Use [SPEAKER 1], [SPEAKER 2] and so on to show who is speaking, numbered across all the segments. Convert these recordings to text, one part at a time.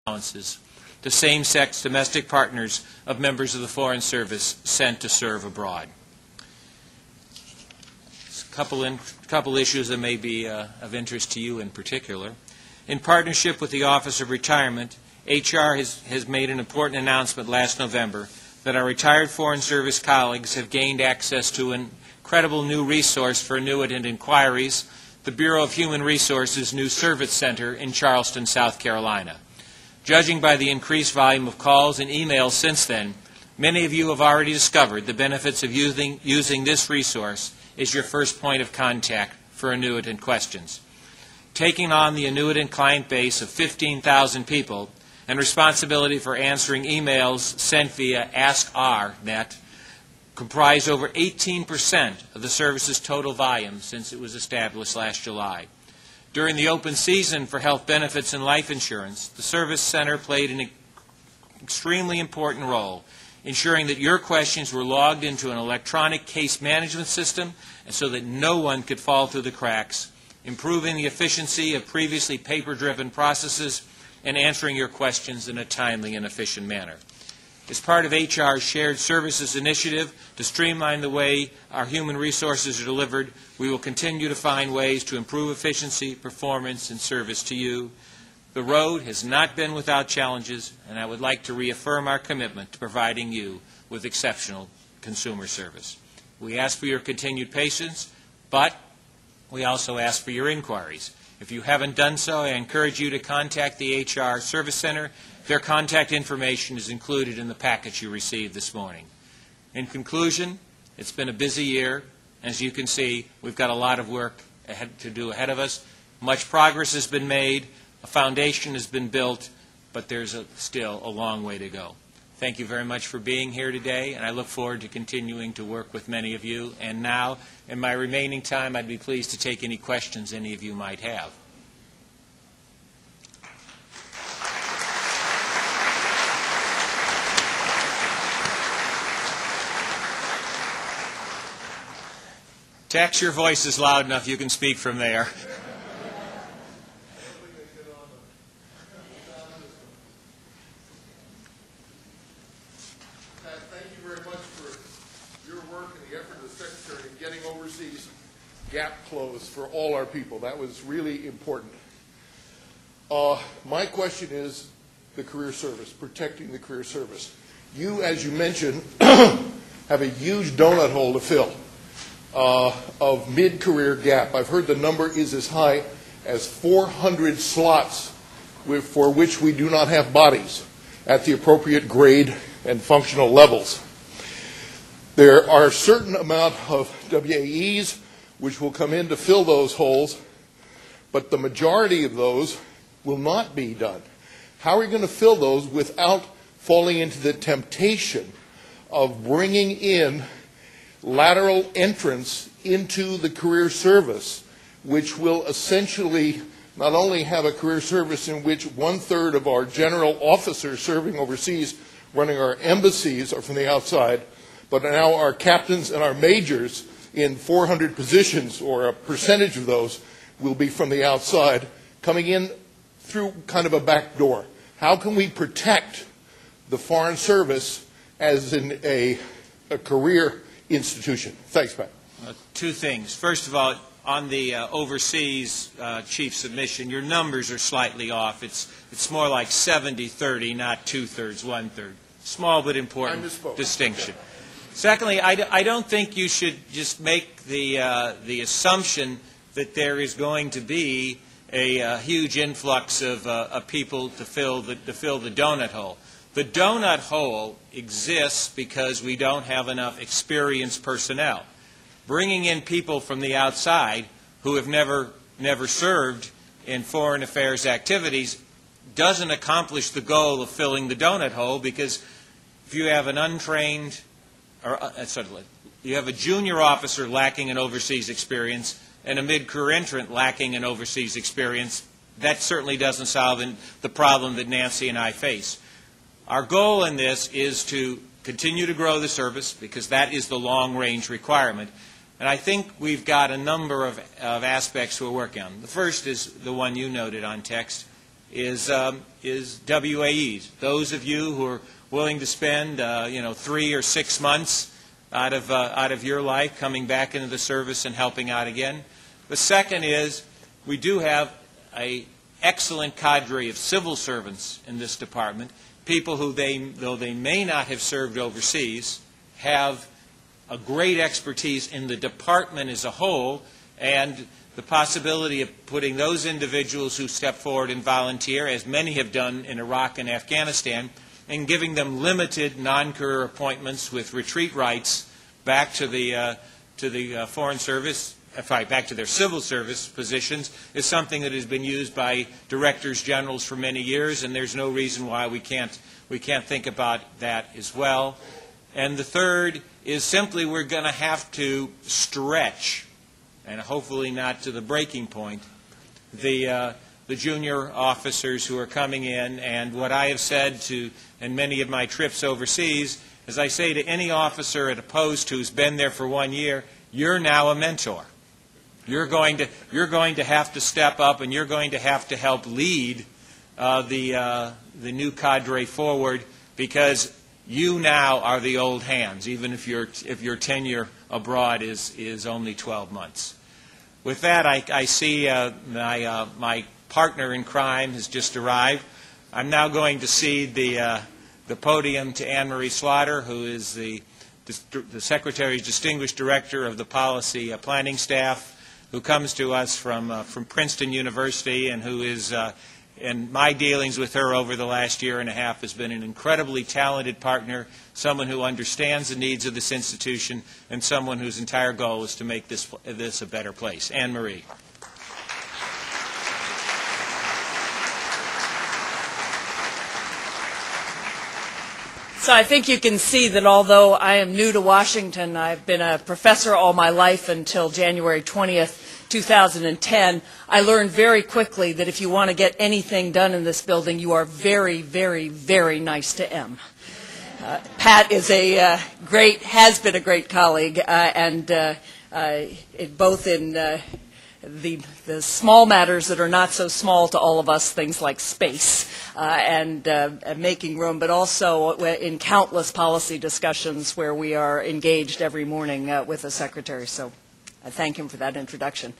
[SPEAKER 1] allowances to same-sex domestic partners of members of the Foreign Service sent to serve abroad. A couple issues that may be of interest to you in particular. In partnership with the Office of Retirement, HR has made an important announcement last November that our retired Foreign Service colleagues have gained access to an incredible new resource for annuitant inquiries, the Bureau of Human Resources' new Service Center in Charleston, South Carolina. Judging by the increased volume of calls and emails since then, many of you have already discovered the benefits of using this resource as your first point of contact for annuitant questions. Taking on the annuitant client base of 15,000 people and responsibility for answering emails sent via AskOurNet comprise over 18% of the service's total volume since it was established last July. During the open season for health benefits and life insurance, the Service Center played an extremely important role, ensuring that your questions were logged into an electronic case management system and so that no one could fall through the cracks, improving the efficiency of previously paper-driven processes and answering your questions in a timely and efficient manner. As part of HR's Shared Services Initiative to streamline the way our human resources are delivered, we will continue to find ways to improve efficiency, performance, and service to you. The road has not been without challenges, and I would like to reaffirm our commitment to providing you with exceptional consumer service. We ask for your continued patience, but we also ask for your inquiries. If you haven't done so, I encourage you to contact the HR Service Center. Their contact information is included in the package you received this morning. In conclusion, it's been a busy year. As you can see, we've got a lot of work to do ahead of us. Much progress has been made, a foundation has been built, but there's still a long way to go. Thank you very much for being here today, and I look forward to continuing to work with many of you. And now, in my remaining time, I'd be pleased to take any questions any of you might have. Tex, your voice is loud enough you can speak from there.
[SPEAKER 2] Thank you very much for your work and the effort of the Secretary in getting overseas gap closed for all our people. That was really important. My question is the career service, protecting the career service. You, as you mentioned, have a huge donut hole to fill. Of mid-career gap. I've heard the number is as high as 400 slots for which we do not have bodies at the appropriate grade and functional levels. There are a certain amount of WAEs which will come in to fill those holes, but the majority of those will not be done. How are we going to fill those without falling into the temptation of bringing in lateral entrance into the career service, which will essentially not only have a career service in which 1/3 of our general officers serving overseas running our embassies are from the outside, but now our captains and our majors in 400 positions, or a percentage of those, will be from the outside, coming in through kind of a back door. How can we protect the Foreign Service as in a career institution? Thanks, Pat.
[SPEAKER 1] Two things. First of all, on the overseas chief submission, your numbers are slightly off. It's more like 70-30, not 2/3, 1/3. Small but important distinction. Okay. Secondly, I don't think you should just make the assumption that there is going to be a huge influx of people to fill the donut hole. The donut hole exists because we don't have enough experienced personnel. Bringing in people from the outside who have never served in foreign affairs activities doesn't accomplish the goal of filling the donut hole, because if you have an untrained, you have a junior officer lacking in overseas experience and a mid-career entrant lacking in overseas experience, that certainly doesn't solve the problem that Nancy and I face. Our goal in this is to continue to grow the service, because that is the long-range requirement. And I think we've got a number of aspects we're working on. The first is the one you noted on text, is WAEs. Those of you who are willing to spend 3 or 6 months out of your life coming back into the service and helping out again. The second is we do have an excellent cadre of civil servants in this department, people who, though they may not have served overseas, have a great expertise in the department as a whole, and the possibility of putting those individuals who step forward and volunteer, as many have done in Iraq and Afghanistan, and giving them limited non-career appointments with retreat rights back to the Foreign Service, back to their civil service positions, is something that has been used by directors generals for many years, and there's no reason why we can't think about that as well. And the third is simply we're going to have to stretch, and hopefully not to the breaking point, the junior officers who are coming in. And what I have said in many of my trips overseas is I say to any officer at a post who's been there for 1 year, you're now a mentor. You're going to have to step up, and you're going to have to help lead the new cadre forward, because you now are the old hands, even if your tenure abroad is only 12 months. With that, I see my partner in crime has just arrived. I'm now going to cede the podium to Anne Marie Slaughter, who is the Secretary's Distinguished Director of the Policy Planning Staff, who comes to us from Princeton University, and who is, in my dealings with her over the last year and a half, has been an incredibly talented partner, someone who understands the needs of this institution, and someone whose entire goal is to make this a better place. Anne Marie.
[SPEAKER 3] So I think you can see that although I am new to Washington, I've been a professor all my life until January 20th, 2010. I learned very quickly that if you want to get anything done in this building, you are very, very, very nice to M. Pat is has been a great colleague, both in the small matters that are not so small to all of us, things like space and making room, but also in countless policy discussions where we are engaged every morning with the Secretary. So I thank him for that introduction.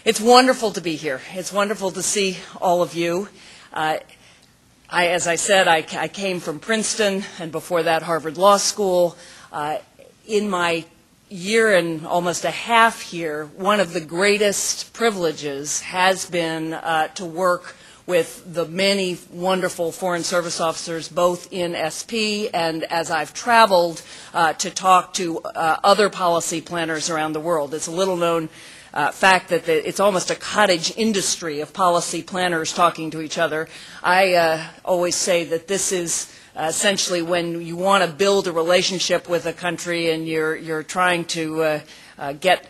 [SPEAKER 3] It's wonderful to be here. It's wonderful to see all of you. As I said, I came from Princeton, and before that Harvard Law School. In my year and almost a half here, one of the greatest privileges has been to work with the many wonderful Foreign Service officers, both in SP and as I've traveled to talk to other policy planners around the world. It's a little-known fact that it's almost a cottage industry of policy planners talking to each other. I always say that this is essentially when you want to build a relationship with a country and you're trying to get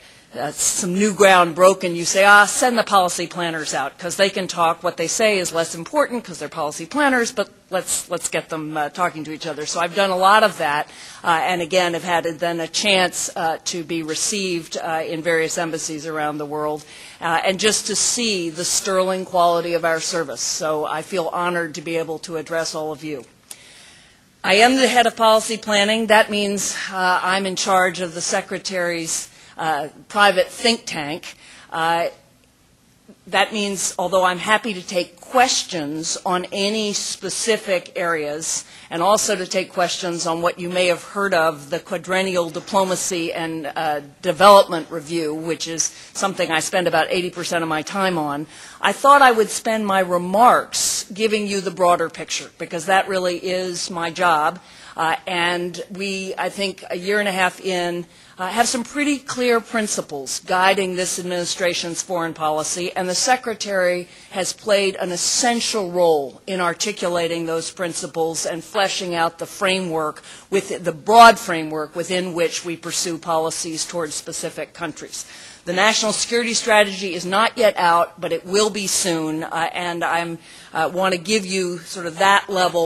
[SPEAKER 3] some new ground broken, you say, send the policy planners out, because they can talk. What they say is less important because they're policy planners, but let's get them talking to each other. So I've done a lot of that, and again have had then a chance to be received in various embassies around the world, and just to see the sterling quality of our service. So I feel honored to be able to address all of you. I am the head of policy planning. That means I'm in charge of the Secretary's private think tank. That means, although I'm happy to take questions on any specific areas, and also to take questions on what you may have heard of, the quadrennial diplomacy and development review, which is something I spend about 80% of my time on, I thought I would spend my remarks giving you the broader picture, because that really is my job. And we, I think, a year and a half in, have some pretty clear principles guiding this administration's foreign policy, and the Secretary has played an essential role in articulating those principles and fleshing out the framework, the broad framework within which we pursue policies towards specific countries. The national security strategy is not yet out, but it will be soon, and I want to give you sort of that level